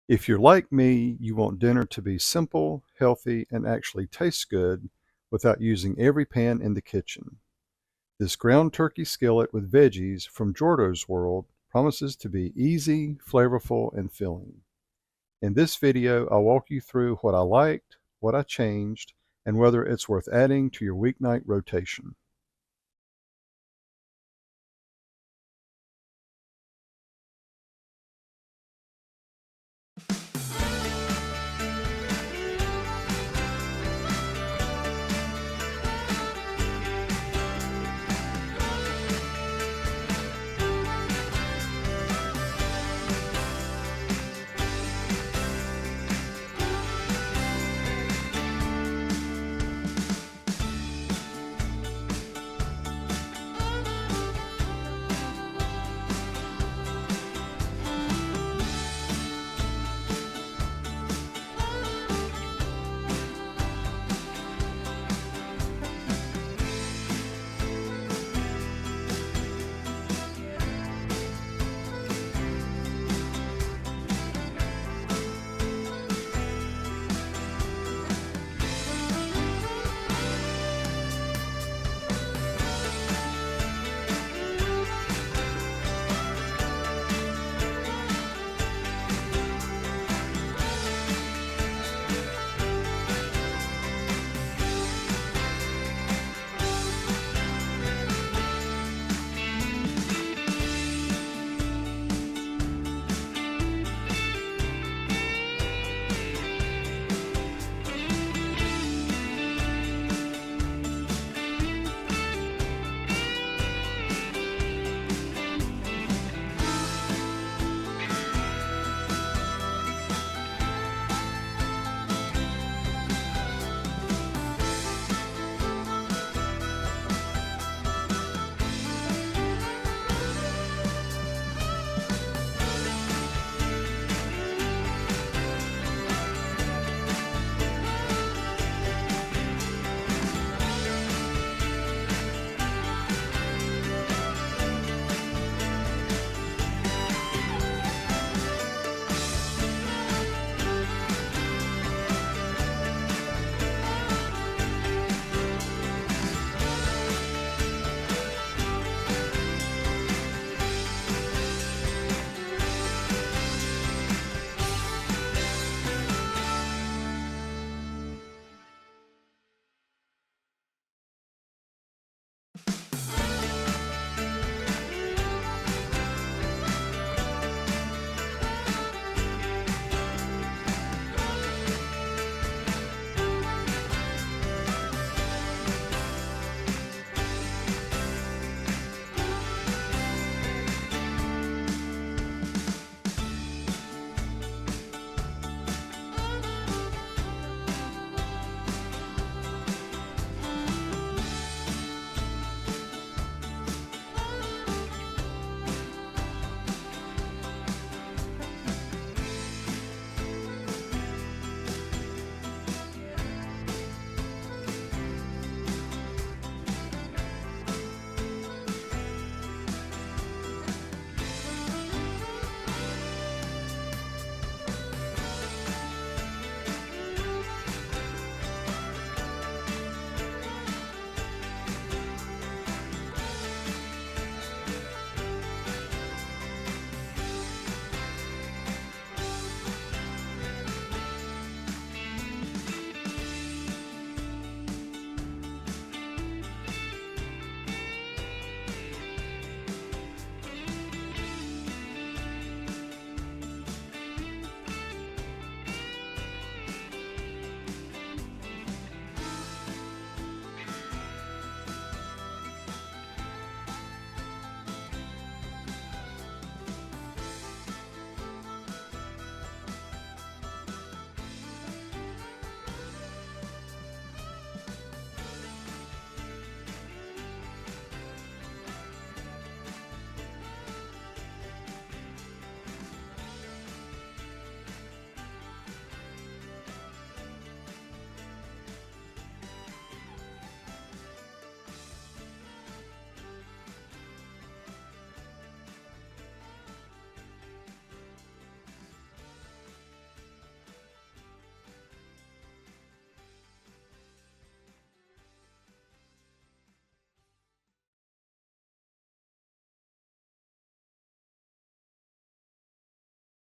If you're like me, you want dinner to be simple, healthy, and actually taste good without using every pan in the kitchen. This ground turkey skillet with veggies from Jordo's World promises to be easy, flavorful, and filling. In this video, I'll walk you through what I liked, what I changed, and whether it's worth adding to your weeknight rotation.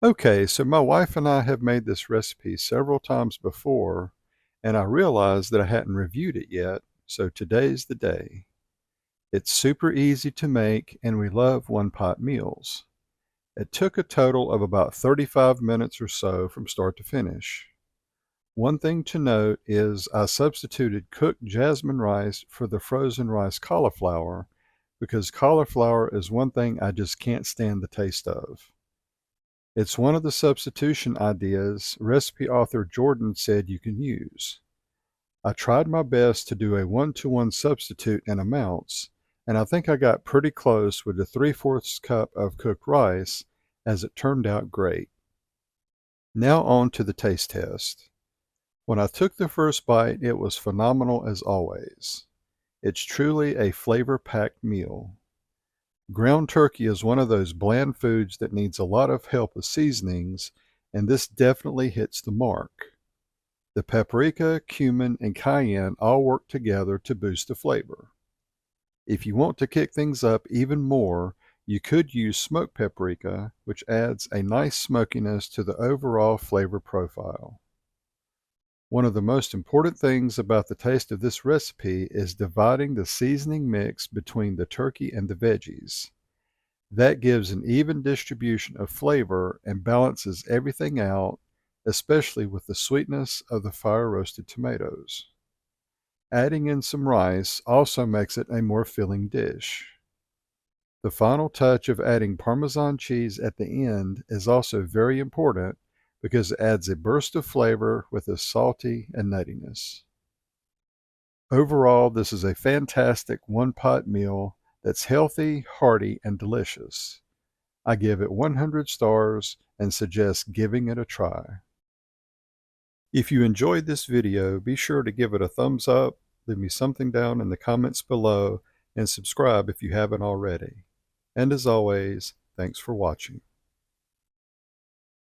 Okay, so my wife and I have made this recipe several times before, and I realized that I hadn't reviewed it yet, so today's the day. It's super easy to make, and we love one-pot meals. It took a total of about 35 minutes or so from start to finish. One thing to note is I substituted cooked jasmine rice for the frozen rice cauliflower because cauliflower is one thing I just can't stand the taste of. It's one of the substitution ideas recipe author Jordan said you can use. I tried my best to do a one-to-one substitute in amounts, and I think I got pretty close with the 3/4 cup of cooked rice, as it turned out great. Now on to the taste test. When I took the first bite, it was phenomenal as always. It's truly a flavor-packed meal. Ground turkey is one of those bland foods that needs a lot of help with seasonings, and this definitely hits the mark. The paprika, cumin, and cayenne all work together to boost the flavor. If you want to kick things up even more, you could use smoked paprika, which adds a nice smokiness to the overall flavor profile. One of the most important things about the taste of this recipe is dividing the seasoning mix between the turkey and the veggies. That gives an even distribution of flavor and balances everything out, especially with the sweetness of the fire-roasted tomatoes. Adding in some rice also makes it a more filling dish. The final touch of adding Parmesan cheese at the end is also very important because it adds a burst of flavor with its salty and nuttiness. Overall, this is a fantastic one-pot meal that's healthy, hearty, and delicious. I give it 100 stars and suggest giving it a try. If you enjoyed this video, be sure to give it a thumbs up, leave me something down in the comments below, and subscribe if you haven't already. And as always, thanks for watching.